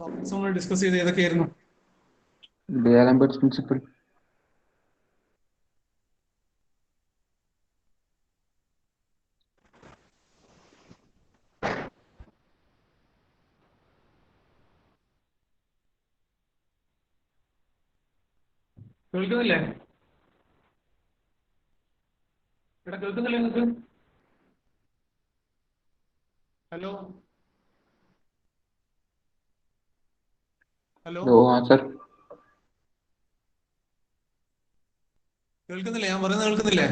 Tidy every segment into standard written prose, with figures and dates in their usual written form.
Topics നമ്മൾ discuss ചെയ്ത് ഏതൊക്കെയായിരുന്നു? D'Alembert's principle. കേൾക്കുന്നില്ലേ? കേൾക്കുന്നില്ലേ നിങ്ങൾക്ക്? Hello hello No answer. കേൾക്കുന്നില്ലേ? ഞാൻ പറയുന്നത് കേൾക്കുന്നില്ലേ?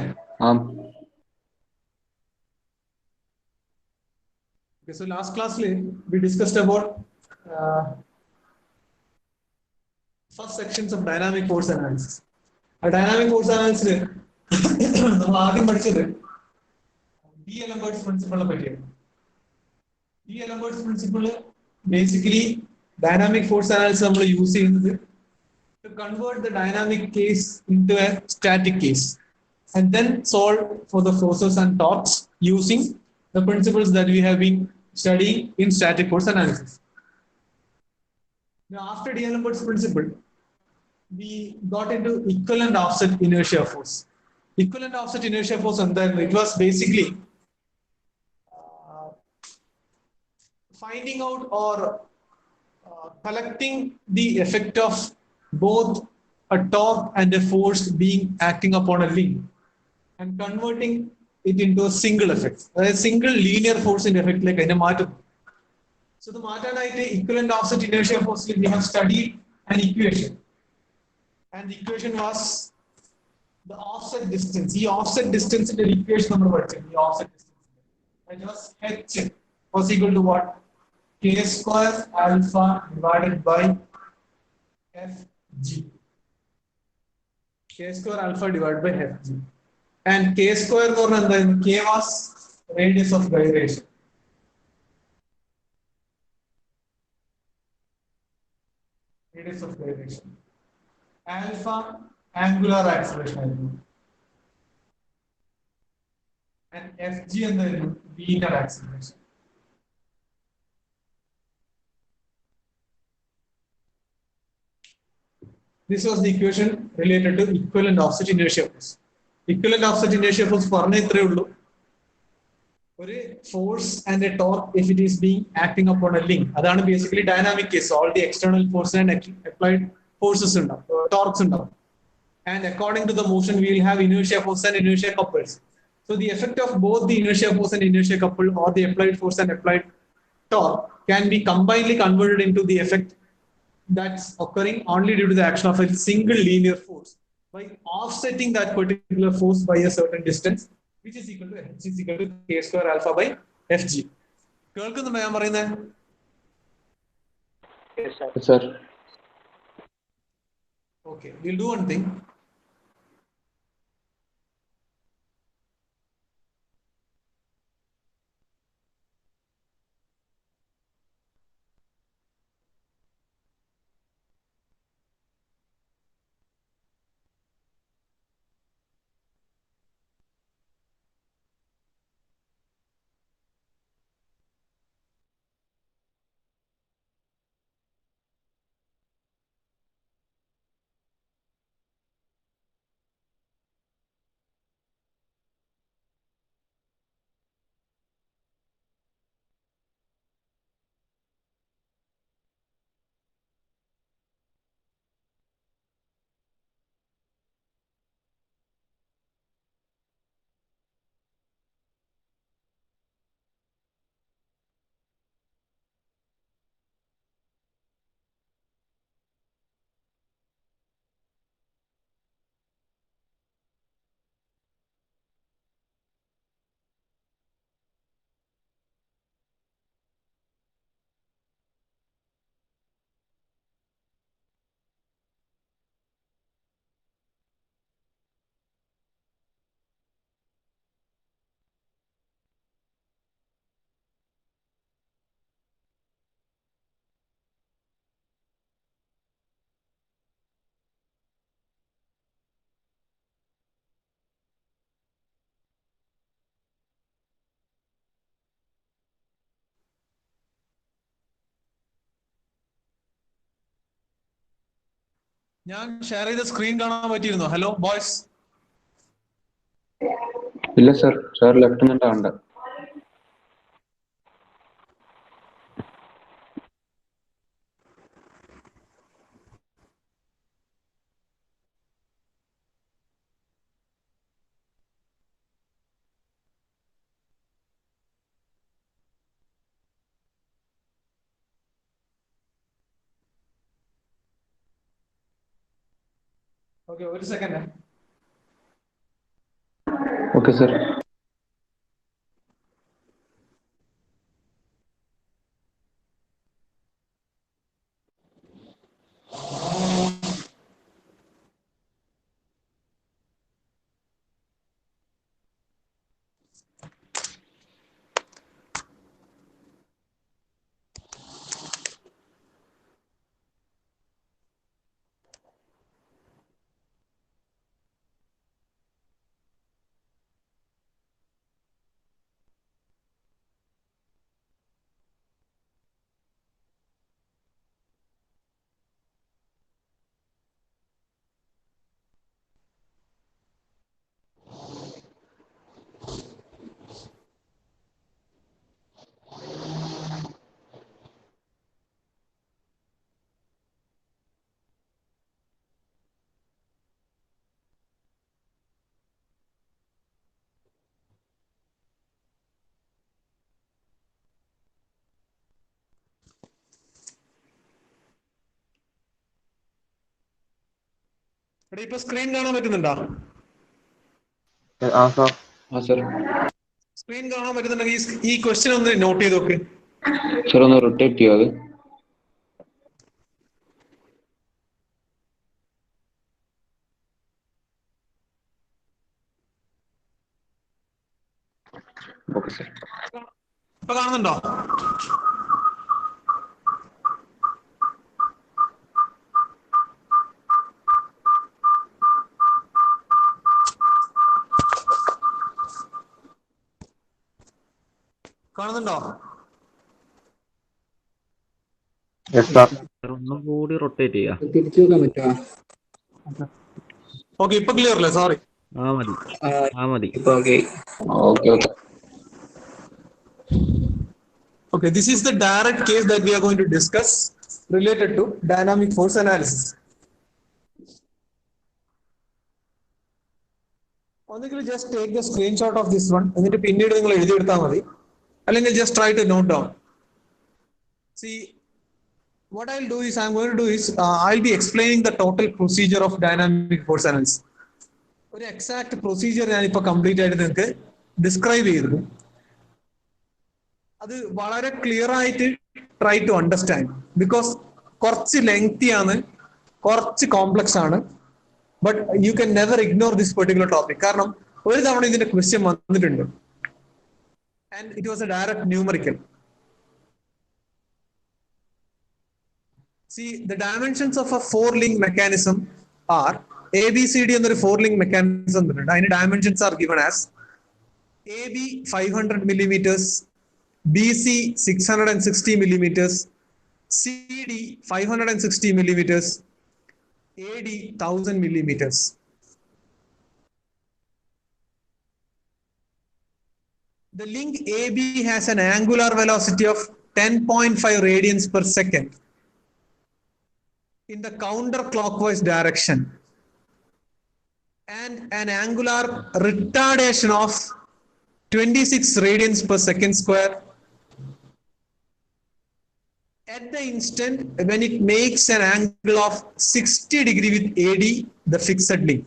Okay, so last class we discussed about first sections of dynamic force analysis. ആ ഡൈനാമിക് ഫോഴ്സ് അനാലിസിസ് നമ്മൾ ആദ്യം പഠിച്ചത് ഡി എലംബർട്ട്സ് പ്രിൻസിപ്പിളിനെ പറ്റിയാണ്. D Alembert's principle basically dynamic force analysis നമ്മൾ യൂസ് ചെയ്യുന്നത് to convert the dynamic case into a static case and then solve for the forces and torques using the principles that we have been studying in static force analysis. Now, after D'Alembert's principle, we got into equivalent offset inertia force. Equivalent offset inertia force, and then it was basically finding out or collecting the effect of both a torque and a force being acting upon a link and converting it into a single effect, a single linear force in effect like in a matter. So the Martinite equivalent offset inertia force, we have studied an equation, and the equation was the offset distance. The offset distance in the equation number the offset distance. That was h was equal to what? K square alpha divided by fg. K square alpha divided by fg. And k square and then k was radius of gyration. Radius of gyration. Alpha angular acceleration. And fg and then linear acceleration. This was the equation related to equivalent offset inertia force. Equivalent offset inertia force പറഞ്ഞ ഇത്രയേ ഉള്ളൂ. ഒരു force and a torque if it is being acting upon a link. അതാണ് basically dynamic case. All the external forces and applied forces ഉണ്ടാവും, torques ഉണ്ടാവും. And according to the motion, we will have inertia force and inertia couples. So the effect of both the inertia force and inertia couple or the applied force and applied torque can be combinedly converted into the effect that's occurring only due to the action of a single linear force by offsetting that particular force by a certain distance, which is equal to h is equal to k square alpha by fg. കേൾക്കുന്നുണ്ടോ ഞാൻ പറയുന്നത്? Yes, sir. Okay, we'll do one thing. ഞാൻ share ചെയ്ത screen കാണാൻ പറ്റിയിരുന്നോ? Hello boys. ഇല്ല sir, sir left നിന്നിട്ടാണ്ട. Okay, ഒരു സെക്കൻഡ്. Okay sir. ഇവിടെ ഇപ്പൊ സ്ക്രീൻ കാണാൻ പറ്റുന്നുണ്ടോ? ആ സർ. സ്ക്രീൻ കാണാൻ പറ്റുന്നുണ്ടെങ്കിൽ ഈ ക്വസ്റ്റ്യൻ ഒന്ന് നോട്ട് ചെയ്ത് നോക്ക്. സർ ഒന്ന് റൊട്ടേറ്റ് ചെയ്യോ അത്? Okay sir. ഇപ്പൊ കാണുന്നുണ്ടോ? കാണുന്നുണ്ടോ? ഒന്നും കൂടി റൊട്ടേറ്റ് ചെയ്യാം. തിരിച്ചു നോക്കാൻ പറ്റുമോ? ഓക്കെ, ഇപ്പൊ ക്ലിയർ അല്ലേ? സോറി. മതി. Okay okay. Okay, this is the direct case that we are going to discuss related to dynamic force analysis. ഒന്നുകിൽ just take the screenshot of this one എന്നിട്ട് പിന്നീട് നിങ്ങൾ എഴുതിയെടുത്താൽ മതി, അല്ലെങ്കിൽ just try to note down. See, what I'll do is I'll be explaining the total procedure of dynamic force analysis. ഒരു exact procedure ഞാനിപ്പോൾ complete ആയിട്ട് നിങ്ങൾക്ക് ഡിസ്ക്രൈബ് ചെയ്തിരുന്നു. അത് വളരെ ക്ലിയർ ആയിട്ട് ട്രൈ ടു അണ്ടർസ്റ്റാൻഡ്, ബിക്കോസ് കുറച്ച് ലെങ്തി ആണ്, കുറച്ച് കോംപ്ലക്സ് ആണ്. But you can never ignore this particular topic. കാരണം ഒരു തവണ ഇതിന്റെ ക്വസ്റ്റ്യൻ വന്നിട്ടുണ്ട്, and it was A direct numerical. See, the dimensions of a four-link mechanism are ABCD എന്നൊരു four-link mechanism ഉണ്ട്. അതിന്റെ dimensions are given as AB 500 millimeters, BC 660 millimeters, CD 560 millimeters, AD 1000 millimeters. The link AB has an angular velocity of 10.5 radians per second in the counterclockwise direction and an angular retardation of 26 radians per second square at the instant when it makes an angle of 60 degree with AD, the fixed link.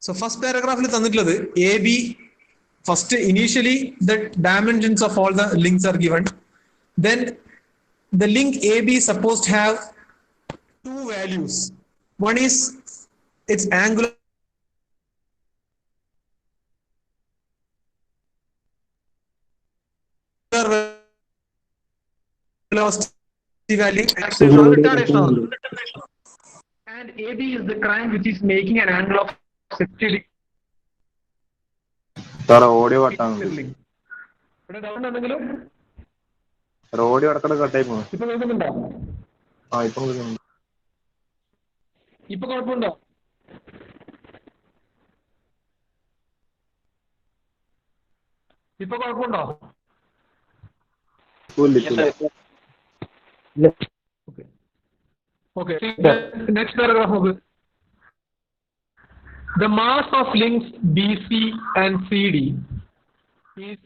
So first paragraph il thannittullathu AB, first initially the dimensions of all the links are given. Then the link AB is supposed to have two values. One is its angular velocity value and AB is the crank which is making an angle of 60 degree. സാറേ audio കട്ടാണ്. ഇവിടെ down ഉണ്ടെങ്കിലും road കിടക്കണ കട്ടായി പോണു. ഇപ്പൊ കേൾക്കുന്നുണ്ടോ? ആ ഇപ്പം കേൾക്കുന്നുണ്ട്. ഇപ്പൊ കുഴപ്പമുണ്ടോ? ഇപ്പൊ കുഴപ്പമുണ്ടോ? Okay. Next paragraph നോക്ക്. The mass of links BC and CD is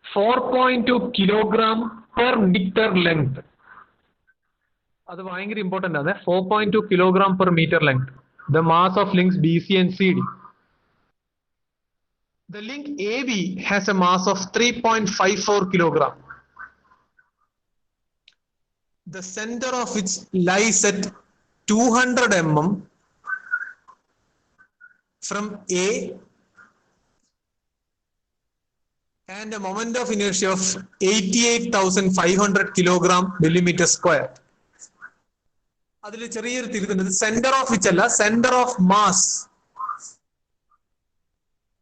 4.2 kilogram per meter length. അത് ഭയങ്കര ഇമ്പോർട്ടന്റ് ആണ്. 4.2 kilogram per meter length. The mass of links BC and CD. The link AB has a mass of 3.54 kilogram. The center of which lies at 200 mm from A and a moment of inertia of 88,500 kilogram millimeter square. അതിൽ ചെറിയൊരു തിരുത്തുന്നത് centre of which അല്ല, centre of mass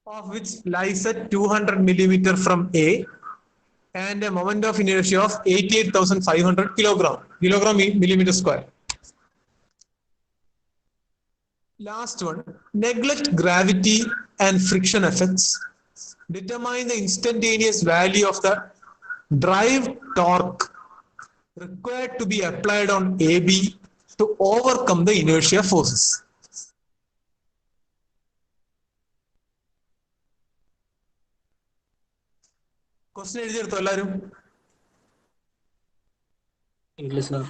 of which lies at 200 millimeter from A and a moment of inertia of 88,500 kilogram millimeter square. Last one, neglect gravity and friction effects. Determine the instantaneous value of the drive torque required to be applied on AB to overcome the inertia forces. Question എഴുതിയെടുത്തോ എല്ലാവരും? ഇല്ല sir.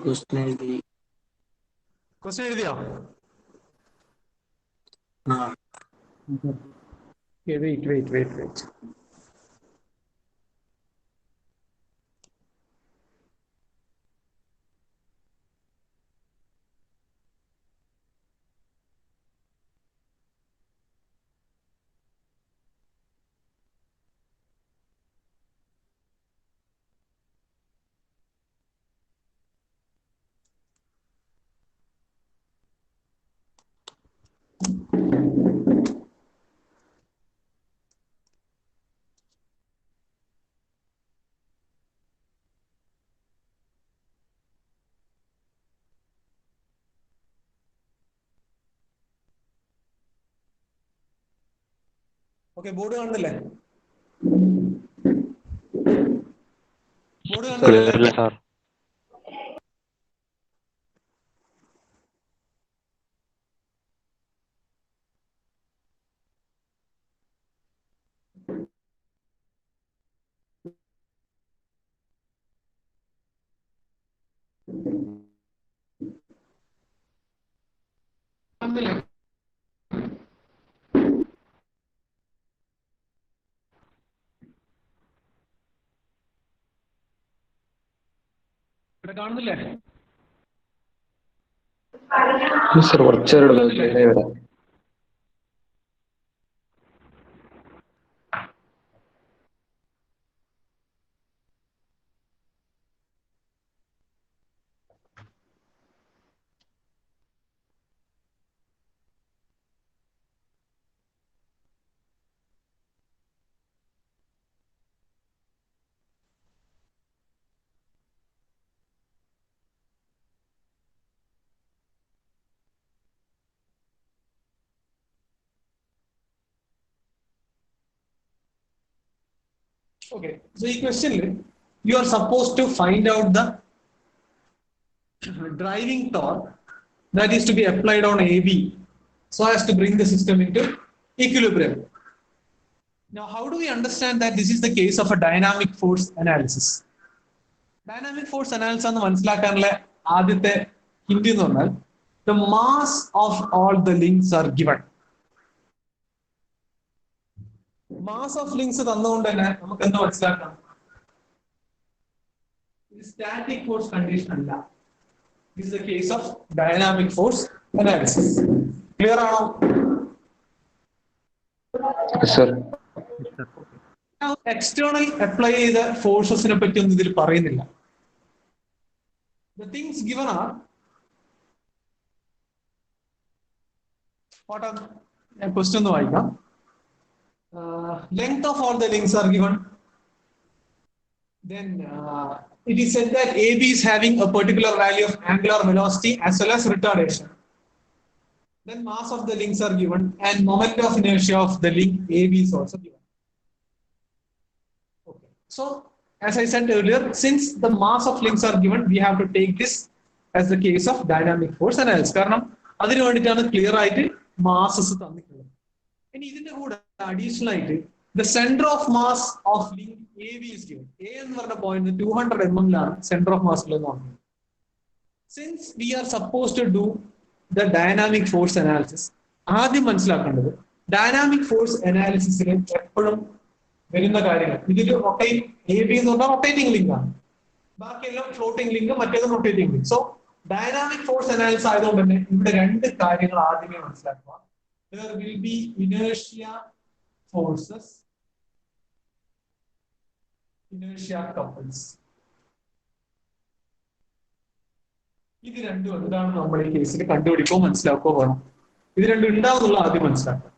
Question എഴുതി. Question എഴുതിയോ? Wait. Okay, board കാണുന്നില്ലേ? Board കാണുന്നില്ലേ? Sir ഇവിടെ കാണുന്നില്ലേ? Sir കുറച്ചേരം വരാം. Okay, so ഈ ക്വസ്റ്റ്യനിൽ you are supposed to find out the driving torque that is to be applied on AB so as to bring the system into equilibrium. Now, how do we understand that this is the case of a dynamic force analysis? Dynamic force analysis എന്ന് മനസ്സിലാക്കാനുള്ള ആദ്യത്തെ hint എന്ന് പറഞ്ഞാൽ the mass of all the links are given. Mass of links തന്നുകൊണ്ട് തന്നെ നമുക്ക് എന്ത് മനസ്സിലാക്കാം? Static force condition അല്ല. This is the case of dynamic force analysis. Clear ആണോ? സർ Now, external apply ചെയ്ത ഫോഴ്സസിനെ പറ്റി ഒന്നും ഇതിൽ പറയുന്നില്ല. The things given are what are ഞാൻ ക്വസ്റ്റ്യൻ ഒന്ന് വായിക്കാം. Length of all the links are given. Then it is said that AB is having a particular value of angular velocity as well as retardation. Then mass of the links are given and moment of inertia of the link AB is also given. Okay. So, as I said earlier, since the mass of links are given, we have to take this as the case of dynamic force analysis. കാരണം അതിനു വേണ്ടിയിട്ടാണ് clear ആയിട്ട് masses തന്നിട്ടുള്ളത്. ഇനി ഇതിന്റെ കൂടെ additional ആയിട്ട് the center of mass of link AB is given. A എന്ന് പറഞ്ഞ പോയിന്റ് 200 mm ലാണ് center of mass ഉള്ളത് നോക്കുന്നത്. Since we are supposed to do the dynamic force analysis, ആദ്യം മനസ്സിലാക്കേണ്ടത് ഡൈനാമിക് ഫോഴ്സ് അനാലിസിസിൽ എപ്പോഴും വരുന്ന കാര്യങ്ങൾ ഇതിൽ റൊട്ടേറ്റ് AB എന്ന് പറഞ്ഞാൽ റൊട്ടേറ്റിംഗ് ലിങ്ക് ആണ്, ബാക്കിയെല്ലാം ഫ്ലോട്ടിംഗ് ലിങ്ക്, മറ്റേതും rotating link. So dynamic force analysis ആയതുകൊണ്ട് തന്നെ ഇവിടെ രണ്ട് കാര്യങ്ങൾ ആദ്യമേ മനസ്സിലാക്കുക. There will be inertia forces, inertia couples. ഇത് രണ്ടും എന്താണെന്ന് നമ്മൾ ഈ കേസിൽ കണ്ടുപിടിക്കോ മനസ്സിലാക്കോ വേണം. ഇത് രണ്ടും ഉണ്ടാവുന്നുള്ള ആദ്യം മനസ്സിലാക്കാം.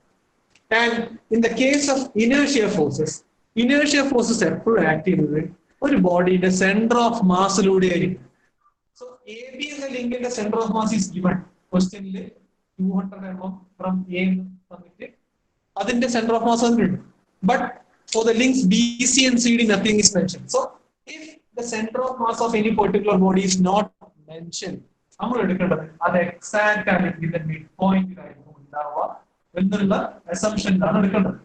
And in the case of inertia forces എപ്പോഴും ആക്ട് ചെയ്യുന്നത് ഒരു ബോഡിയുടെ സെന്റർ ഓഫ് മാസിലൂടെ ആയിരിക്കും. സോ എ ബി എന്ന ലിങ്കിന്റെ centre of mass is given. ക്വസ്റ്റ്യനിൽ 200 mm from A തന്നിട്ട് അതിന്റെ സെന്റർ ഓഫ് മാസ് വന്നിട്ടുണ്ട്. But for the links BC and CD, nothing is mentioned. So, if the center of mass of any particular body is not mentioned, നമ്മൾ എടുക്കേണ്ടത് അത് exact ആയിട്ട് ഇതിന്റെ mid പോയിന്റിലായിരിക്കും ഉണ്ടാവുക എന്നുള്ള assumption ആണ് എടുക്കേണ്ടത്.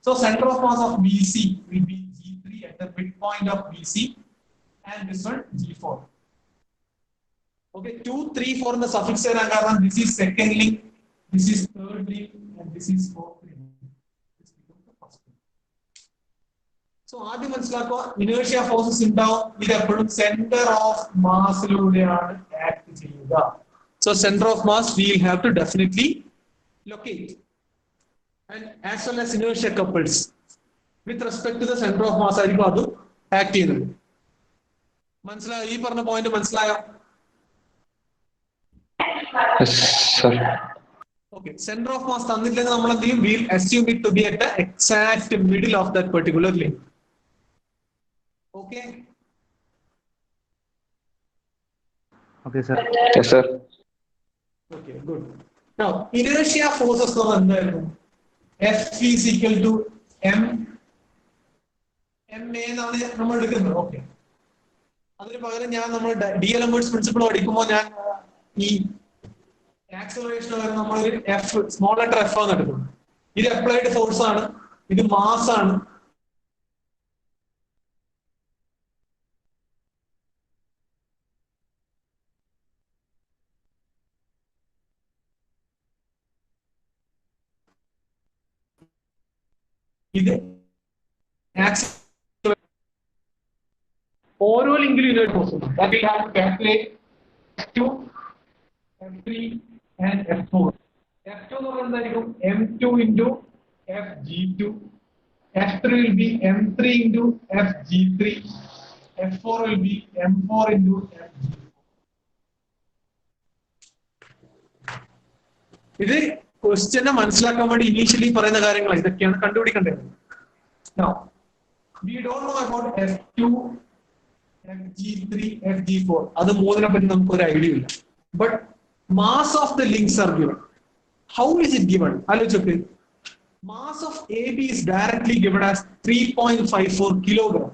So, center of mass of BC will be G3 at the midpoint of BC and this one G4. Okay, 2, 3, 4 in the suffix വരാൻ കാരണം this is second link, this is third link and this is fourth link. So ആദ്യം മനസ്സിലാക്കുക inertia forces ഉണ്ടാവും. ഇത് എപ്പോഴും centre of മാസിലൂടെയാണ് act ചെയ്യുക. So centre of mass we will have to definitely locate and as well as inertia couples with respect to the centre of mass ആയിരിക്കും അത് act ചെയ്യുന്നത്. മനസ്സിലായോ? ഈ പറഞ്ഞ പോയിന്റ് മനസ്സിലായോ? Okay, center of mass തന്നില്ലെങ്കിൽ നമ്മൾ എന്ത് ചെയ്യും? We'll assume it to be at the exact middle of that particular link. Okay. Okay, sir. Yes, sir. Okay, good. Now, inertia forces എന്തായിരുന്നു? F is equal to M. MA എന്നാണ് നമ്മൾ എടുക്കുന്നത്. Okay, അതിന് പകരം ഞാൻ നമ്മൾ DLMS പ്രിൻസിപ്പിൾ പഠിക്കുമ്പോൾ ഞാൻ ഈ ആക്സലറേഷൻ വരുന്ന നമ്മളൊരു എഫ്, സ്മോൾ ലെറ്റർ എഫ് ആണ് എടുക്കുന്നത്. ഇത് അപ്ലൈഡ് ഫോഴ്സ് ആണ്, ഇത് മാസ് ആണ്. ഇത് ഓരോ ലിങ്കിലും ഇനേർട്ട് ഫോഴ്സ് ഉണ്ട്. That will have to calculate to F3 and F4. F2 എന്ന് പറയുന്നത് എന്തായിരിക്കും? M2 into FG2. F3 will be M3 into FG3. F4 will be M4 into FG4. ഇത് ക്വസ്റ്റ്യനെ മനസ്സിലാക്കാൻ വേണ്ടി ഇനീഷ്യലി പറയുന്ന കാര്യങ്ങൾ ഇതൊക്കെയാണ് കണ്ടുപിടിക്കേണ്ടത്. Now, we don't know about F2, FG3, FG4. അത് മൂന്നിനെ പറ്റി നമുക്ക് ഒരു ഐഡിയ ഇല്ല. But mass of the links are given. How is it given? ആലോചിച്ചോക്ക്. Mass of AB is directly given as 3.54 kilogram.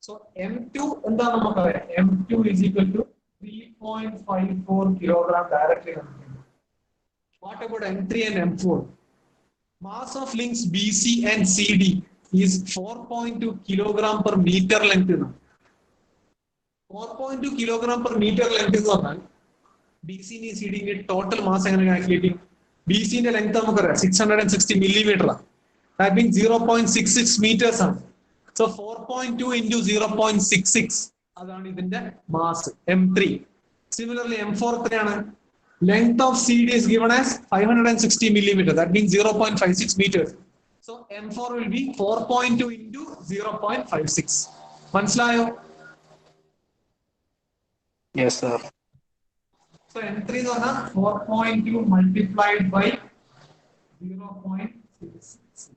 So M2 എന്താ നമുക്കറിയാം? M2 is equal to 3.54 kilogram directly. What about M3 and M4? Mass of links BC and CD is 4.2 kilogram per meter length. 4.2 kilogram per meter length എന്ന് പറഞ്ഞാൽ BC ന്റെ CD ന്റെ total mass എങ്ങനെ calculate ചെയ്യും? BC ന്റെ length നമുക്കറിയാം 660 millimeter ആണ്. That means 0.66 meters ആണ്. So 4.2 into 0.66 അതാണ് ഇതിന്റെ മാസ് M3. Similarly M4 എത്രയാണ്? Length of CD is given as 560 millimeter. That means 0.56 meters. So M4 will be 4.2 into 0.56. മനസ്സിലായോ? Yes, sir. So M3 എന്ന് പറഞ്ഞാൽ 4.2 multiplied by 0.66.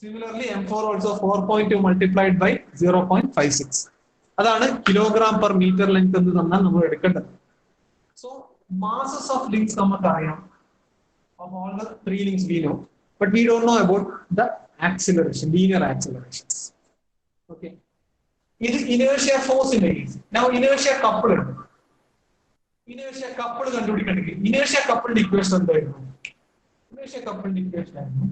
Similarly M4 also 4.2 multiplied by 0.56. അതാണ് kilogram per metre length എന്ന് തന്നാൽ നമ്മൾ എടുക്കേണ്ടത്. So masses of links നമുക്കറിയാം. Of all the three links we know, but we don't know about the acceleration, linear accelerations. Okay. It is inertia force in the case. Now inertia couple. Inertia couple കണ്ടുപിടിക്കണമെങ്കിൽ inertia coupled equation എന്തായിരുന്നു? Inertia coupled equation ആയിരുന്നു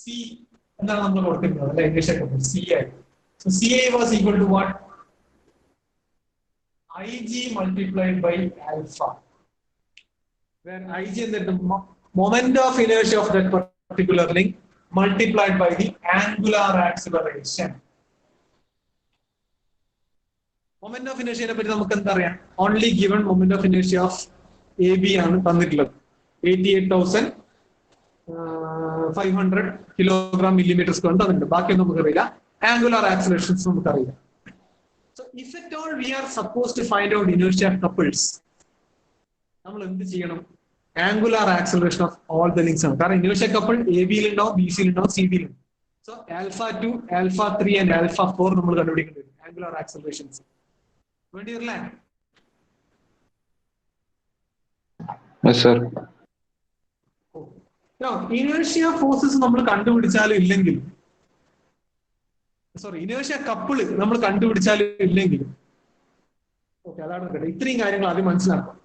C എന്നാണ് നമ്മൾ കൊടുത്തിരുന്നത് അല്ലേ? Inertia coupled CI. So CI was equal to what? IG multiplied by alpha. Where IG is the moment of inertia of that particular link multiplied by the angular acceleration. Moment of inertia നെ പറ്റി നമുക്ക് എന്താ അറിയാം? Only given moment of inertia of AB ആണ് തന്നിട്ടുള്ളത്. 88,500 kilogram millimeters കൊണ്ട് തന്നിട്ടുണ്ട്. ബാക്കിയൊന്നും നമുക്കറിയില്ല. Angular accelerations നമുക്കറിയില്ല. So if at all we are supposed to find out inertia couples, നമ്മൾ എന്ത് ചെയ്യണം? Angular acceleration of all the links ആണ്. കാരണം inertia couple AB യിൽ ഉണ്ടാവും, BC യിൽ ഉണ്ടാവും, CD യിൽ ഉണ്ടാവും. So alpha 2, alpha 3 and alpha 4 നമ്മൾ കണ്ടുപിടിക്കേണ്ടി വരും. Angular accelerations. വേണ്ടിയല്ലേ? Yes, sir. Now inertia forces നമ്മൾ കണ്ടുപിടിച്ചാലും ഇല്ലെങ്കിൽ ഇനേർഷ്യ കപ്പിൾ നമ്മൾ കണ്ടുപിടിച്ചാലും ഇല്ലെങ്കിലും ഓക്കെ അതാണ് കേട്ടോ. ഇത്രയും കാര്യങ്ങൾ ആദ്യം മനസ്സിലാക്കാം.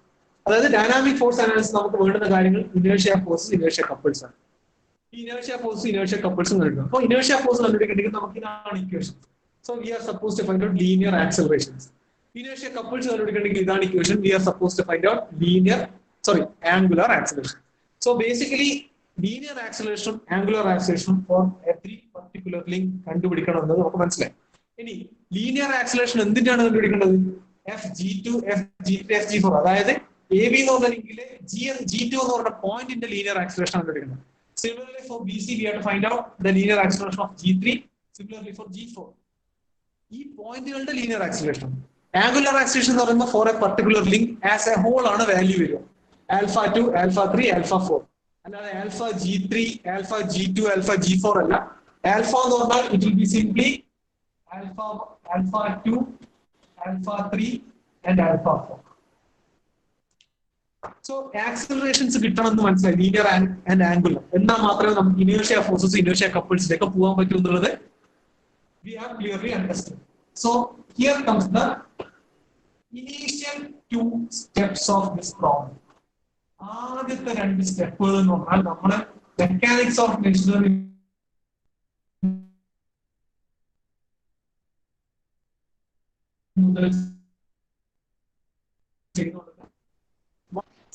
അതായത് ഡൈനാമിക് ഫോഴ്സ് അനാലിസിസ് നമുക്ക് വേണ്ടുന്ന കാര്യങ്ങൾ ഇനേർഷ്യ ഫോഴ്സസ്, ഇനേർഷ്യ കപ്പിൾസ് ആണ്. ഈ ഇനേർഷ്യ ഫോഴ്സ്, ഇനേർഷ്യ കപ്പിൾസും കണ്ടുപിടിക്കും. അപ്പോൾ ഇനേർഷ്യ ഫോഴ്സ് കണ്ടുപിടിക്കണമെങ്കിൽ നമുക്ക് ഇതാണ് equation. So we are supposed to find out linear accelerations. Inertia couples കണ്ടുപിടിക്കണമെങ്കിൽ ഇതാണ് equation. We are supposed to find out angular acceleration. So basically linear ആക്സലറേഷനും ആംഗുലർ ആക്സലറേഷനും ഫോർ എവറി പർട്ടിക്കുലർ ലിങ്ക് കണ്ടുപിടിക്കണം എന്നത് നമുക്ക് മനസ്സിലായി. ഇനി ലീനിയർ ആക്സലറേഷൻ എന്തിനാണ് കണ്ടുപിടിക്കേണ്ടത്? FG2, FG3, FG4. അതായത് AB എന്ന് പറഞ്ഞ ലിങ്കിലെ G2 എന്ന് പറഞ്ഞ പോയിന്റിന്റെ ലീനിയർ ആക്സലറേഷൻ കണ്ടുപിടിക്കുന്നത്. Similarly for BC we have to find out the linear acceleration of G3. Similarly for G4. ഈ പോയിന്റുകളുടെ ലീനിയർ ആക്സലറേഷൻ. ആംഗുലർ ആക്സലറേഷൻ എന്ന് പറയുമ്പോൾ for a particular link as a whole ആണ് വാല്യൂ വരിക. Alpha 2, alpha 3, alpha 4. അല്ലാതെ alpha G3, alpha G2, alpha G4 അല്ല. Alpha എന്ന് പറഞ്ഞാൽ it will be simply alpha 2, alpha 3 and alpha 4. So ആക്സലറേഷൻസ് കിട്ടണം എന്ന് മനസ്സിലായി, ലീനിയർ ആൻഡ് ആംഗുലർ. എന്നാൽ മാത്രമേ നമുക്ക് ഇനേർഷ്യ ഫോഴ്സസ്, ഇനേർഷ്യ കപ്പിൾസിലേക്ക് പോകാൻ പറ്റൂ എന്നുള്ളത് we have clearly understood. So here comes the initial two steps of this problem. ആദ്യത്തെ രണ്ട് സ്റ്റെപ്പുകൾ എന്ന് പറഞ്ഞാൽ നമ്മൾ mechanics of machinery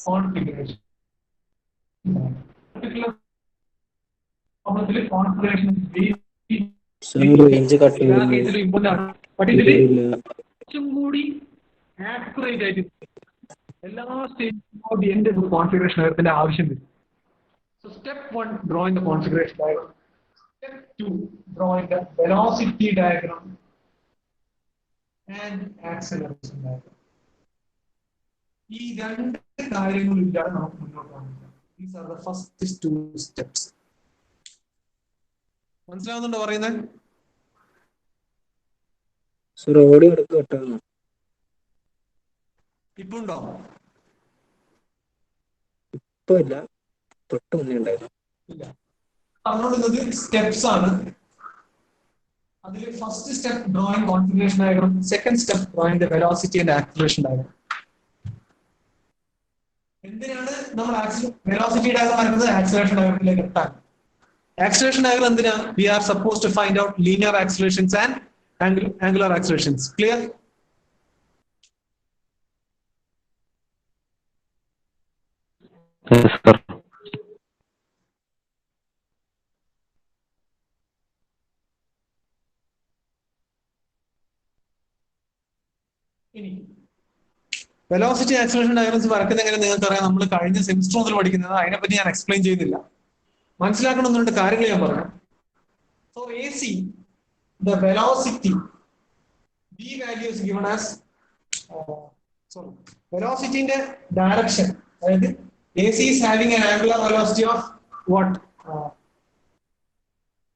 configuration configuration range cut കുറച്ചും കൂടി ആക്യുറേറ്റ് ആയിട്ട് എല്ലാ സ്റ്റേജിലും എന്റെ കോൺഫിഗറേഷൻ ഡയഗ്രത്തിന്റെ ആവശ്യം വരും. So step 1, drawing the configuration diagram. Step 2, drawing the velocity diagram and acceleration diagram. ഈ രണ്ട് കാര്യങ്ങളില്ലാതെ നമുക്ക് മുന്നോട്ട് പോകാൻ പറ്റില്ല. These are the first 2 steps. മനസ്സിലാവുന്നുണ്ടോ പറയുന്നത്? സർ ഓഡിയോ എടുത്ത് കേട്ടാണോ? ഇപ്പൊ ഉണ്ടോ? ഇപ്പൊ ഇല്ല, തൊട്ട് മുന്നേ ഉണ്ടായിരുന്നു. ഇല്ല. പറഞ്ഞുകൊടുക്കുന്നത് സ്റ്റെപ്സ് ആണ്. അതിൽ first step drawing configuration diagram, second step drawing the velocity and acceleration diagram. എന്തിനാണ് നമ്മൾ വെലോസിറ്റി ഡയഗ്രം വരക്കുന്നത്? ആക്സിലറേഷൻ ഡയഗ്രത്തിലേക്ക് എത്താൻ. ആക്സിലറേഷൻ ഡയഗ്രം എന്തിനാ? We are supposed to find out linear accelerations and angular accelerations. Clear? Yes, sir. ഇനി velocity acceleration diagrams വരക്കുന്ന എങ്ങനെ നിങ്ങൾക്ക് അറിയാം. നമ്മൾ കഴിഞ്ഞ സെമിസ്റ്റർ മുതൽ പഠിക്കുന്നത്. അതിനെപ്പറ്റി ഞാൻ എക്സ്പ്ലെയിൻ ചെയ്യുന്നില്ല. മനസ്സിലാക്കണമെന്നുണ്ട് കാര്യങ്ങൾ ഞാൻ പറയാം. So AC, the velocity, v value is given as velocity in the direction. AC is having an angular velocity of what?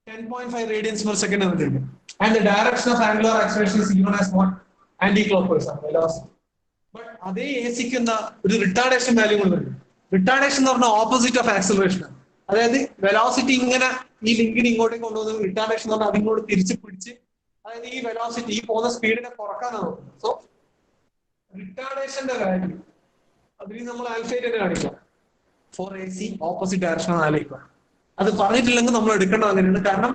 10.5 radians per second, and the direction of angular acceleration is given as what? Anti-clockwise velocity. But അതേ AC-ക്ക് എന്താ ഒരു retardation value കൊടുക്കുന്നുണ്ട്. Retardation എന്ന് പറഞ്ഞാൽ opposite of acceleration. അതായത് velocity ഇങ്ങനെ ഈ ലിങ്കിന് ഇങ്ങോട്ടേക്ക് കൊണ്ടുവന്നത്, റിട്ടാർഡേഷൻ എന്ന് പറഞ്ഞാൽ അതിങ്ങോട്ട് തിരിച്ച് പിടിച്ച്, അതായത് ഈ വെലോസിറ്റി ഈ പോകുന്ന സ്പീഡിനെ കുറക്കാനാണ് നോക്കുന്നത്. സോ റിട്ടാർഡേഷന്റെ വാല്യൂ അതിന് നമ്മൾ ആൽഫയായിട്ട് തന്നെ കാണിക്കാം. ഫോർ AC ഓപ്പോസിറ്റ് ഡയറക്ഷൻ ആലോചിക്കുക. അത് പറഞ്ഞിട്ടില്ലെങ്കിൽ നമ്മൾ എടുക്കേണ്ടത് അങ്ങനെയാണ്. കാരണം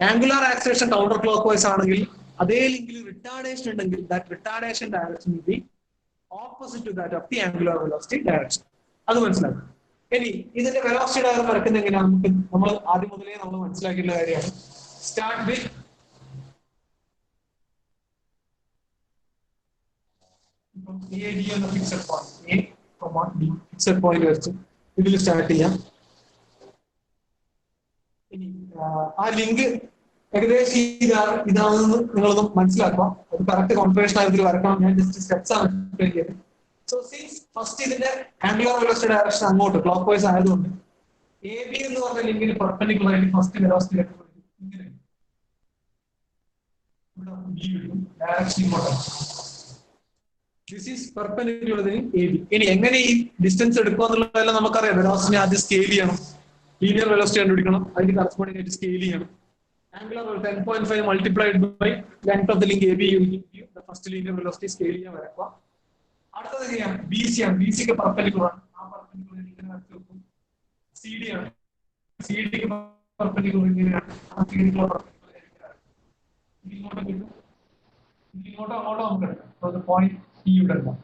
angular acceleration counter clockwise ആണെങ്കിൽ അതേ ലിങ്കിൽ റിട്ടാർഡേഷൻ ഉണ്ടെങ്കിൽ that retardation direction will be opposite to that of the angular velocity direction. അത് മനസ്സിലാക്കും. ഇനി ഇതിന്റെ വെലോസിറ്റി ഡയഗ്രം വരക്കുന്ന എങ്ങനെയാണ് നമ്മൾ ആദ്യം മുതലേ നമ്മൾ മനസ്സിലാക്കിയുള്ള കാര്യമാണ്. സ്റ്റാർട്ട് വിത്ത് AD എന്ന ഫിക്സഡ് പോയിന്റ്, ഫിക്സഡ് പോയിന്റ് വെച്ച് ഇതിൽ സ്റ്റാർട്ട് ചെയ്യാം. ഇനി ആ ലിങ്ക് ഏകദേശം ഇതാണെന്ന് നിങ്ങളൊന്ന് മനസ്സിലാക്കുക. അത് കറക്റ്റ് കോൺഫിഗറേഷൻ ആയതിൽ വരക്കണം. ഞാൻ ജസ്റ്റ് സ്റ്റെപ്സ് ആണ് എക്സ്പ്ലെയിൻ ചെയ്തത്. സോ സിൻസ് ഫസ്റ്റ് ഇതിന്റെ ആംഗുലാർ വെലോസിറ്റി ഡയറക്ഷൻ അങ്ങോട്ട് ക്ലോക്ക് വൈസ് ആയതുകൊണ്ട് AB എന്ന് പറഞ്ഞ ലിങ്കിന് പെർപെൻഡിക്കുലർ ആയിട്ട് ഫസ്റ്റ് വെലോസിറ്റി ഇങ്ങനെ ഡയറക്ഷൻ ഇങ്ങോട്ടാണ്. This is perpendicular AB. ഇനി എങ്ങനെ ഈ ഡിസ്റ്റൻസ് എടുക്കുക എന്നുള്ളതെല്ലാം നമുക്കറിയാം. വെലോസിറ്റി ആദ്യം സ്കെയിൽ ചെയ്യണം, ലീനിയർ വെലോസിറ്റി കണ്ടുപിടിക്കണം, അതിന് കറസ്പോണ്ടിങ് ആയിട്ട് സ്കെയിൽ ചെയ്യണം. Angular 10.5 multiplied by length of the link AB you give you the first linear velocity scale ചെയ്യാൻ വരക്കുക. അടുത്തത് ചെയ്യാം BC ആണ്. BC ക്ക് പെർപെൻഡിക്കുലർ ആണ്. ആ പെർപെൻഡിക്കുലർ ഇങ്ങനെ വരച്ചു വെക്കും. CD ആണ്. CD ക്ക് പെർപെൻഡിക്കുലർ ഇങ്ങനെയാണ്. ആ CD ക്ക് പെർപെൻഡിക്കുലർ ഇങ്ങോട്ട് കിട്ടും. ഇങ്ങോട്ടോ അങ്ങോട്ടോ നമുക്ക് എടുക്കാം. So the point C ഇവിടെ ഉണ്ടാവും.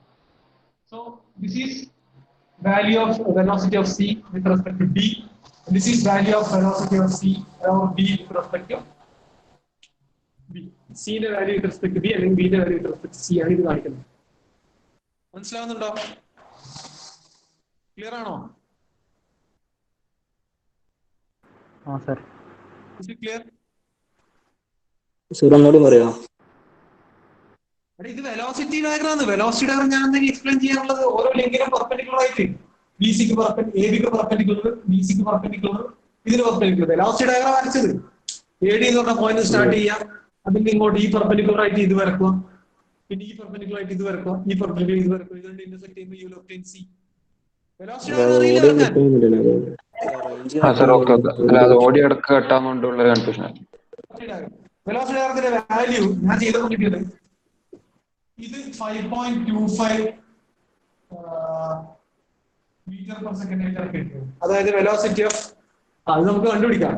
So this is value of velocity of C with respect to D. This is value of velocity of C or D with respect to B. C ന്റെ value with respect to B അല്ലെങ്കിൽ B ന്റെ value with respect to C ആണ് ഇത് കാണിക്കുന്നത്. മനസ്സിലാവുന്നുണ്ടോ? Clear ആണോ? ആ sir. Clear? Sir ഒന്നുകൂടി പറയാമോ? ഇത് വെലോസിറ്റി ഡയഗ്രാം ആണ്. വെലോസിറ്റി ഡയഗ്രാം ഞാൻ എന്തെങ്കിലും എക്സ്പ്ലെയിൻ ചെയ്യാനുള്ളത് ഓരോ ലിങ്കിനും പെർപെൻഡിക്കുലർ ആയിട്ട് BC ക്ക് AB ക്ക് പെർപെൻഡിക്കുലർ, BC ക്ക് പെർപെൻഡിക്കുലർ, ഇതിന് പെർപെൻഡിക്കുലർ. വെലോസിറ്റി ഡയഗ്രാം വരച്ചത് AD എന്ന് പറഞ്ഞ പോയിന്റ് സ്റ്റാർട്ട് ചെയ്യാം. അതിന്റെ ഇങ്ങോട്ട് ഈ പെർപെൻഡിക്കുലർ ആയിട്ട് ഇത് വരക്കുക, പിന്നെ ഈ പെർപെൻഡിക്കുലർ ആയിട്ട് ഇത് വരക്കുക, ഈ പെർപെൻഡിക്കുലർ ഇത് വരക്കുക. ഇതുകൊണ്ട് ഇന്റർസെക്ട് ചെയ്യുമ്പോൾ you will obtain C. Velocity diagram അറിയില്ല. Sir okay okay. അല്ല അത് ഓഡിയോ ഇടക്ക് കട്ടാകുന്നോണ്ടുള്ള കൺഫ്യൂഷൻ ആണ്. വെലോസിറ്റി ഡയഗ്രത്തിന്റെ വാല്യൂ ഞാൻ ചെയ്തത് കിട്ടിയത് ഇത് 5.25 മീറ്റർ പെർ സെക്കൻഡ് ആയിട്ടാണ് കിട്ടിയത്. അതായത് വെലോസിറ്റി ഓഫ് അത് നമുക്ക് കണ്ടുപിടിക്കാം.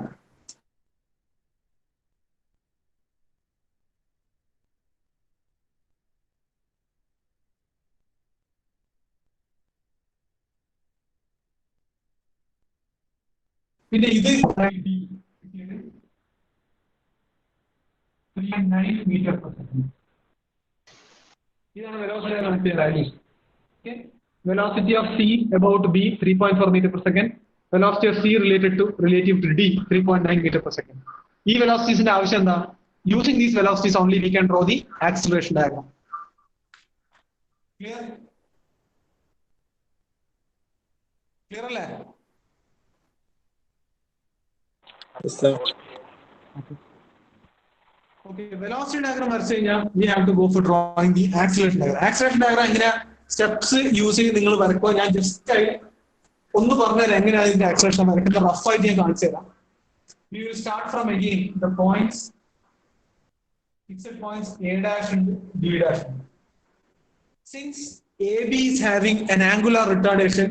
പിന്നെ ഇത് 3.9 മീറ്റർ പെർ സെക്കൻഡ്. ഇതാണ് velocity connect value. Okay. Velocity of C about B 3.4 meter per second. Velocity of C relative to D 3.9 meter per second. ഈ velocities ആവശ്യം എന്താ? Using these velocities only we can draw the acceleration diagram. Clear? Clear അല്ലേ? Yes, sir. Okay, velocity diagram വരച്ചു കഴിഞ്ഞാൽ we have to go for drawing the acceleration diagram. Acceleration diagram എങ്ങനെ steps use ചെയ്ത് നിങ്ങൾ വരക്കുക. ഞാൻ ജസ്റ്റ് ഒന്ന് പറഞ്ഞുതരാം എങ്ങനെയാണ് ഇതിന്റെ ആക്സലേഷൻ വരയ്ക്കുന്നത്. റഫ് ആയിട്ട് ഞാൻ കാണിച്ചു തരാം. We will start from again the points, fixed points A dash and B dash. Since AB is having an angular retardation,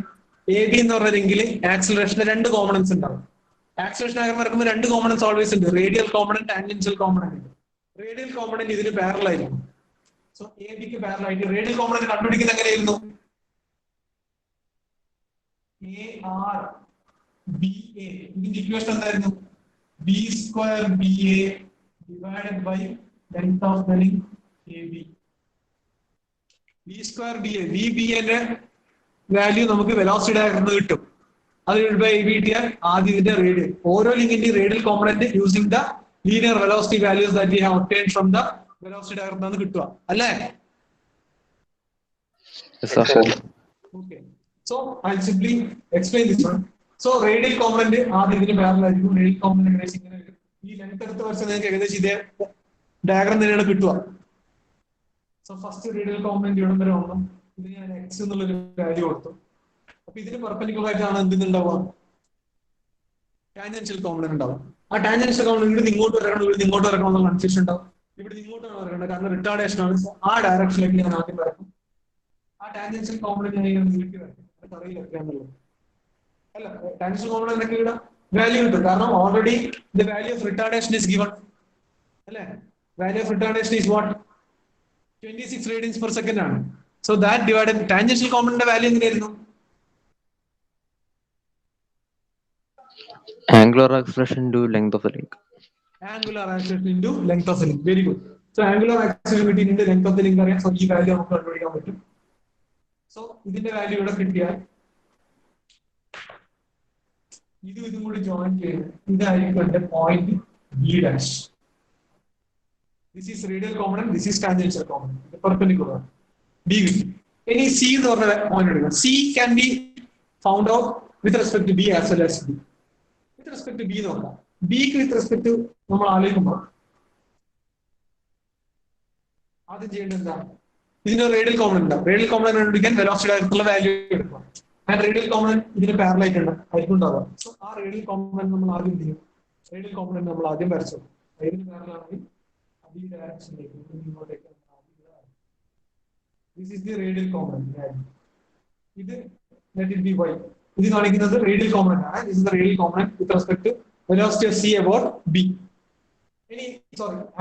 AB എന്ന് പറഞ്ഞെങ്കിൽ ആക്സലറേഷന് രണ്ട് കോമ്പണൻസ് ഉണ്ടാവും. ആക്സലറേഷൻ ആകാൻ വരക്കുമ്പോൾ രണ്ട് കോമ്പണൻസ് ഓൾവേസ് ഉണ്ട്. റേഡിയൽ കോമ്പണന്റ്, ടാൻജൻഷ്യൽ കോമ്പണന്റ് ഉണ്ട്. റേഡിയൽ കോമ്പണന്റ് ഇതിന് പാരലൽ ആയിരിക്കും. സോ എ ബിക്ക് പാരലൽ ആയിട്ട് റേഡിയൽ കോമ്പണന്റ് കണ്ടുപിടിക്കുന്നത് എങ്ങനെയായിരുന്നു? എ ആർ ബി എ, ഇതിന്റെ ഇക്വേഷൻ എന്തായിരുന്നു? B square B A divided by length of the link A B. B square B A, B B എന്റെ value നമുക്ക് വെലോസിറ്റി ഡയഗ്രാമിൽ കിട്ടും. അത് ബൈ ബി കിട്ടിയാൽ ആദ്യം ഇതിന്റെ റേഡിയൽ, ഓരോ ലിങ്കിന്റെ radial component using the linear velocity values that we have obtained from the velocity ഡയഗ്രാമിൽ നിന്ന് കിട്ടുക അല്ലേ? Okay. So I'll simply explain this one. So radial component ആദ്യം ഇതിന് പാരലൽ ആയിരിക്കും. റേഡിയൽ കോമ്പണന്റ് ഏകദേശം ഇങ്ങനെ വരും. ഈ ലെങ്ത് എടുത്ത് വരച്ചാൽ നിങ്ങൾക്ക് ഏകദേശം ഇതേ ഡയഗ്രാം തന്നെയാണ് കിട്ടുക. സോ ഫസ്റ്റ് റേഡിയൽ കോമ്പണന്റ് ഇവിടെ വരെ വന്നു. ഇത് ഞാൻ x എന്നുള്ളൊരു വാല്യൂ കൊടുത്തു. അപ്പൊ ഇതിന് പെർപെൻഡിക്കുലർ ആയിട്ടാണ് എന്തുണ്ടാവുക? ടാൻജൻഷ്യൽ കോമ്പണന്റ് ഉണ്ടാവും. ആ ടാൻജൻഷ്യൽ കോമ്പണന്റ് ഇവിടെ ഇങ്ങോട്ട് വരണം, ഇവിടെ ഇങ്ങോട്ട് വരണം എന്നുള്ള കൺഫ്യൂഷൻ ഉണ്ടാവും. ഇവിടെ ഇങ്ങോട്ടാണ് വരേണ്ടത്, കാരണം റിട്ടാർഡേഷൻ ആണ്. ആ ഡയറക്ഷനിലേക്ക് ഞാൻ ആദ്യം വരക്കും. ആ ടാൻജൻഷ്യൽ കോമ്പണന്റ് ഞാൻ നീട്ടി വരക്കും. അത് അറിയില്ല എത്രയാണെന്നുള്ളത്. അല്ല, ടാൻജൻഷ്യൽ കോമ്പണന്റ് ഒക്കെ ഇവിടെ വാല്യൂ കിട്ടും, കാരണം already the value of retardation is given അല്ലേ? Value of retardation is what? 26 radians per second ആണ്. So that divided tangential component value എങ്ങനെയായിരുന്നു? Angular acceleration into length of the link. Angular acceleration into length of the link. Very good. So angular acceleration into length of the link അറിയാം. So ഈ value നമുക്ക് കണ്ടുപിടിക്കാൻ പറ്റും. So ഇതിന്റെ value ഇവിടെ കിട്ടിയാൽ ഇതും കൂടി ജോയിൻ ചെയ്ത് ഇതായിരിക്കും എന്റെ point B dash. This is radial component, this is tangential component. The perpendicular. B. Any C എന്ന് പറഞ്ഞ പോയിന്റ് എടുക്കുക. C can be found out with respect to B as well as B. With respect to B നോക്കാം. B ക്ക് with respect to നമ്മൾ ആലോചിക്കുമ്പോൾ ആദ്യം ചെയ്യേണ്ടത് എന്താണ്? ഇതിന് റേഡിയൽ കോമ്പണന്റ് ഉണ്ടാവും. റേഡിയൽ കോമ്പണന്റ് കണ്ടുപിടിക്കാൻ വെലോസിറ്റി ഡയറക്ഷനിലുള്ള വാല്യൂ എടുക്കുക. ആൻഡ് റേഡിയൽ കോമ്പണന്റ് ഇതിന് പാരലൽ ആയിട്ടുണ്ട്, ആയിരിക്കും ഉണ്ടാവുക. സോ ആ റേഡിയൽ കോമ്പണന്റ് നമ്മൾ ആദ്യം ചെയ്യും. റേഡിയൽ കോമ്പണന്റ് നമ്മൾ ആദ്യം വരച്ചു. ഇതിന് പാരലൽ ആണെങ്കിൽ ഈ ഡയറക്ഷനിലേക്ക് ഇങ്ങോട്ടേക്ക്. This is the radial component. ഇത് let it be y. ഇത് കാണിക്കുന്നത് റേഡിയൽ കോമ്പണന്റ് ആണ്. This is the radial component with respect to velocity of C about B. ഇനി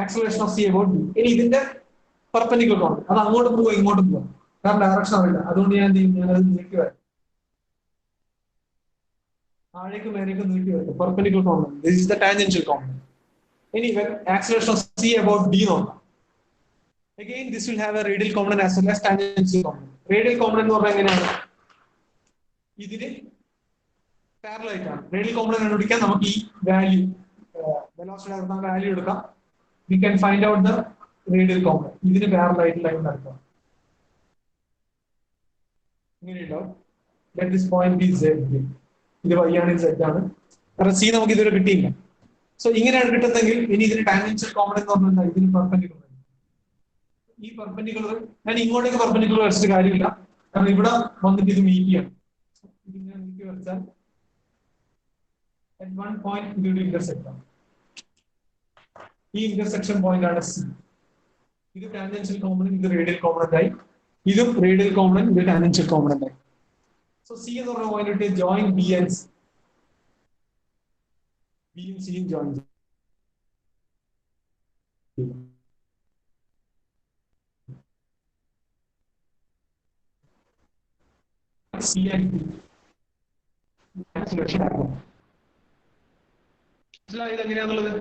acceleration of C about B. ഇനി ഇതിന്റെ പെർപെൻഡിക്കുലർ കോമ്പണന്റ് അത് അങ്ങോട്ട് പോവുക ഇങ്ങോട്ട് പോവുക, കാരണം ഡയറക്ഷൻ അറിയില്ല. അതുകൊണ്ട് ഞാൻ അത് നീക്കി വരാം, താഴേക്ക് മേലേക്ക് നീക്കി വരും. Perpendicular component. This is the tangential component. Any acceleration of C about B നോക്കാം. Again, this will have a radial component as well as tangential component. Radial component എന്ന് പറഞ്ഞാൽ എങ്ങനെയാണ്? ഇതിന് പാരലൽ ആയിട്ടാണ്. റേഡിയൽ കോമ്പണന്റ് കണ്ടുപിടിക്കാൻ നമുക്ക് ഈ വാല്യൂ വെലോസിറ്റി ഡയഗ്രാമിന്റെ വാല്യൂ എടുക്കാം. We can find out the radial component. ഇതിന് പാരലൽ ആയിട്ട് ലൈൻ വരയ്ക്കാം. ഇങ്ങനെയുണ്ടാവും. Let this point be Z. ഇത് y ആണ്, Z ആണ്. കാരണം C നമുക്ക് ഇതുവരെ കിട്ടിയില്ല. സോ ഇങ്ങനെയാണ് കിട്ടുന്നതെങ്കിൽ ഇനി ഇതിന് ടാൻജൻഷ്യൽ കോമ്പണന്റ് എന്ന് പറഞ്ഞാൽ ഇതിന് പെർപെൻഡിക്കുലർ. ഈ പെർപെൻഡിക്കുലർ ഞാൻ ഇങ്ങോട്ടേക്ക് പെർപെൻഡിക്കുലർ വരച്ചിട്ട് കാര്യമില്ല, കാരണം ഇവിടെ വന്നിട്ട് ഇത് മീറ്റ് ചെയ്യണം. ഇതിങ്ങനെ നീക്കി വരച്ചാൽ at one point ഇത് ഇന്റർസെക്ട് ആണ്. ഈ ഇന്റർസെക്ഷൻ പോയിന്റ് ആണ് C. ഇത് ടാൻജൻഷ്യൽ കോമ്പണന്റ്, ഇത് റേഡിയൽ കോമ്പണന്റ് ആയി. ഇതും റേഡിയൽ കോമ്പണന്റ്, ഇത് ടാൻജൻഷ്യൽ കോമ്പണന്റ് ആയി. സോ C എന്ന് പറഞ്ഞ point join B and C. B and C join. C and B. Selection ആകും. ഇത് എങ്ങനെയാണുള്ളത്?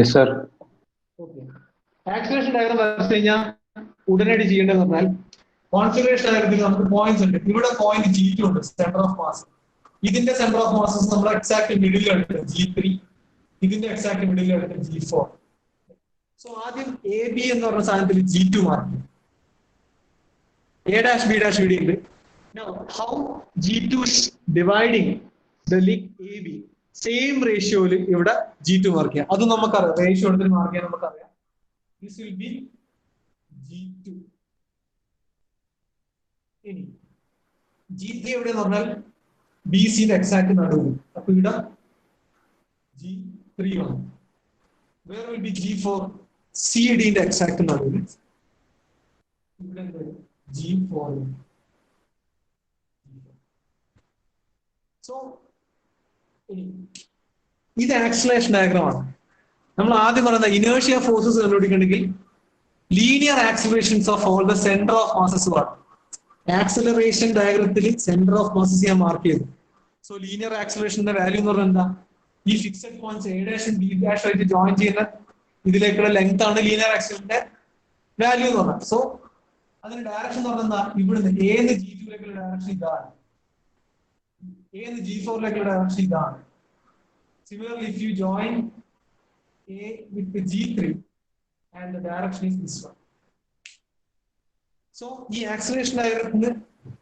Yes sir. Okay. Acceleration diagram വരച്ചു കഴിഞ്ഞാൽ ഉടനടി ചെയ്യേണ്ടതെന്ന് പറഞ്ഞാൽ കോൺഫിഗറേഷൻ ഡയഗ്രത്തിൽ നമുക്ക് പോയിന്റ്സ് ഉണ്ട്. ഇവിടെ പോയിന്റ് G2 ഉണ്ട്, സെന്റർ ഓഫ് മാസ്. ഇതിന്റെ സെന്റർ ഓഫ് മാസസ് നമ്മൾ എക്സാക്ട് മിഡിൽ എടുത്ത് G3, ഇതിന്റെ എക്സാക്ട് മിഡിൽ എടുത്ത് G4. സോ ആദ്യം AB എന്ന് പറഞ്ഞ സാധനത്തിൽ G2 മാർക്ക്, A', B', ഉണ്ട്. Now, how G2 is dividing the link AB, same റേഷ്യോയിൽ ഇവിടെ G2 മാർക്ക് ചെയ്യാം. അത് നമുക്കറിയാം, റേഷ്യോ എടുത്തിട്ട് മാർക്ക് ചെയ്യാൻ നമുക്കറിയാം. This will be G2. ഇനി G3 എവിടെയെന്ന് പറഞ്ഞാൽ BCയുടെ എക്സാക്ട് നടുവിൽ. അപ്പൊ ഇവിടെ G3 ആണ്. Where will be G4? CD-ന്റെ എക്സാക്ട് നടുവിൽ. ഇവിടെ G4. സോ ഇത് ആക്സിലറേഷൻ ഡയഗ്രം ആണ്. നമ്മൾ ആദ്യം പറയുന്ന ഇനേർഷ്യ ഫോഴ്സസ് കണ്ടുപിടിക്കണമെങ്കിൽ linear accelerations of all the centre of masses ആണ്. ആക്സിലറേഷൻ ഡയഗ്രത്തിൽ സെന്റർ ഓഫ് മാസസ് ഞാൻ മാർക്ക് ചെയ്തു. സോ ലീനിയർ ആക്സിലറേഷന്റെ വാല്യൂ എന്ന് പറഞ്ഞാൽ എന്താ? ഈ ഫിക്സഡ് പോയിന്റ്സ് A' B' ആയിട്ട് ജോയിൻ ചെയ്യുന്ന ഇതിലേക്കുള്ള ലെങ്ത് ആണ് ലീനിയർ ആക്സിലറേഷന്റെ വാല്യൂ എന്ന് പറഞ്ഞാൽ. സോ അതിന്റെ ഡയറക്ഷൻ എന്ന് പറഞ്ഞാൽ എന്താ? ഇവിടുന്ന് A-ന്ന് G2ലേക്കുള്ള ഡയറക്ഷൻ ഇതാണ്, A-ന്ന് G4ലേക്കുള്ള ഡയറക്ഷൻ ഇതാണ്. Similarly, if you join A with the G3 and the direction is this one. So, ഈ ആക്സിലറേഷൻ ഡയഗ്രത്തിന്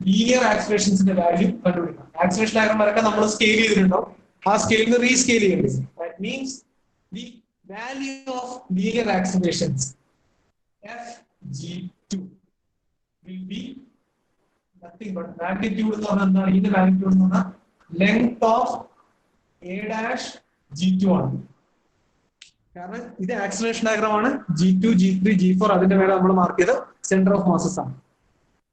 ലീനിയർ ആക്സിലറേഷൻസിന്റെ വാല്യൂ കണ്ടുപിടിക്കണം. ആക്സിലറേഷൻ ഡയഗ്രം വരക്കാൻ നമ്മൾ സ്കെയിൽ ചെയ്തിട്ടുണ്ടോ? ആ സ്കെയിലിൽ റീസ്കെയിൽ ചെയ്യേണ്ടി വരും. That means the value of linear accelerations FG2 will be nothing but magnitude എന്ന് പറഞ്ഞാൽ എന്താണ്? ഇതിന്റെ മാഗ്നിറ്റ്യൂഡ് എന്ന് പറഞ്ഞാൽ ലെങ്ത് ഓഫ് A' G2 ആണ്. കാരണം ഇത് ആക്സിലറേഷൻ ഡയഗ്രം ആണ്. G2, G3, G4 അതിന്റെ മേലെ നമ്മൾ മാർക്ക് ചെയ്ത് സെന്റർ ഓഫ് മാസസ് ആണ്.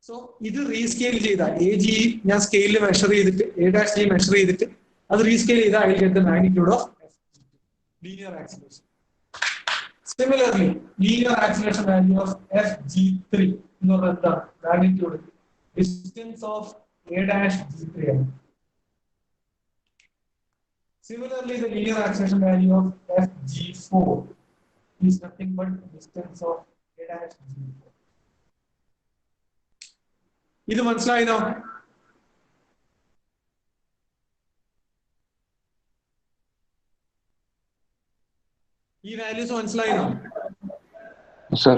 സോ ഇത് റീസ്കെയിൽ ചെയ്താൽ AG ഞാൻ സ്കെയിലിൽ മെഷർ ചെയ്തിട്ട് A' മെഷർ ചെയ്തിട്ട് അത് റീസ്കെയിൽ ചെയ്താൽ I get the magnitude of linear acceleration. Similarly linear acceleration value of FG3 എന്ന് പറഞ്ഞാൽ എന്താണ്? Magnitude distance of A' G3 ആണ്. Similarly, the linear acceleration value of FG4 is nothing but distance of A' G4. ഇത് മനസ്സിലായിനോ? ഈ values മനസ്സിലായിനോ? Sir.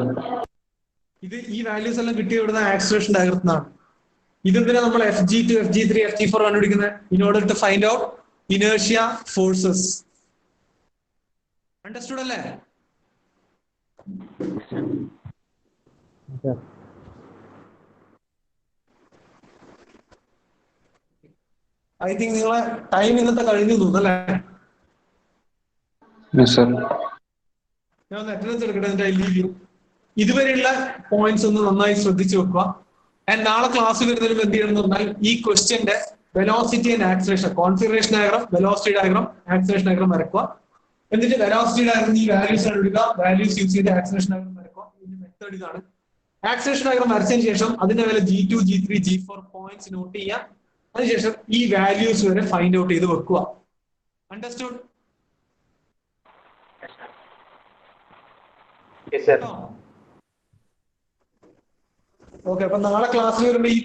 ഇത് ഈ values എല്ലാം കിട്ടിയ ഇവിടുന്ന് ആക്സിലറേഷൻ ഡയഗ്രത്തിനാണ്. ഇതെന്തിനാ നമ്മൾ FG2, FG3, FG4 കണ്ടുപിടിക്കുന്നത്? In order to find out inertia forces. Understood അല്ലേ? ഐ തിങ്ക് നിങ്ങളെ ടൈം ഇന്നത്തെ കഴിഞ്ഞു തോന്നുന്നല്ലേ? Yes sir. ഞാൻ ഒന്ന് അറ്റൻഡൻസ് എടുക്കട്ടെ. ഇതുവരെയുള്ള പോയിന്റ്സ് ഒന്ന് നന്നായി ശ്രദ്ധിച്ചു വെക്കുക. ആൻഡ് നാളെ ക്ലാസ് വരുന്നതിനും എന്ത് ചെയ്യണം എന്ന് പറഞ്ഞാൽ ഈ ക്വസ്റ്റ്യന്റെ velocity and acceleration, configuration diagram, velocity diagram, acceleration diagram വരക്കുക. എന്നിട്ട് വെലോസിറ്റി ഡയഗ്രം ഈ വാല്യൂസ് കണ്ടുപിടിക്കുക, വാല്യൂസ് യൂസ് ചെയ്ത് ആക്സിലറേഷൻ ഡയഗ്രം വരക്കുക. ഇതിന്റെ മെത്തേഡ് ഇതാണ്. ആക്സിലറേഷൻ ഡയഗ്രം വരച്ചതിന് ശേഷം അതിന്റെ മേലെ G2, G3, G4 points not ചെയ്യുക. അതിനുശേഷം ഈ വാല്യൂസ് വരെ ഫൈൻഡ് ഔട്ട് ചെയ്ത് വെക്കുക. അണ്ടർസ്റ്റുഡ്? ഓക്കെ. അപ്പൊ നാളെ ക്ലാസ്സിൽ വരുമ്പോ ഈ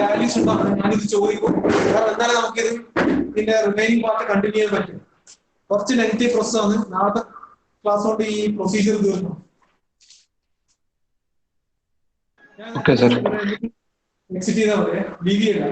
വാല്യൂസ് ഉണ്ടാകും, ഞാനിത് ചോദിക്കും. എന്നാലും നമുക്കിത് ഇതിന്റെ റിമൈനിങ് പാർട്ട് കണ്ടിന്യൂ ചെയ്യാൻ പറ്റും. കുറച്ച് ലെങ്തി പ്രോസസ് ആണ്. നാളത്തെ ക്ലാസ് കൊണ്ട് ഈ പ്രൊസീജിയർ തീർന്നു. Okay sir. എക്സിറ്റ് ചെയ്താൽ മതി. BV അല്ല.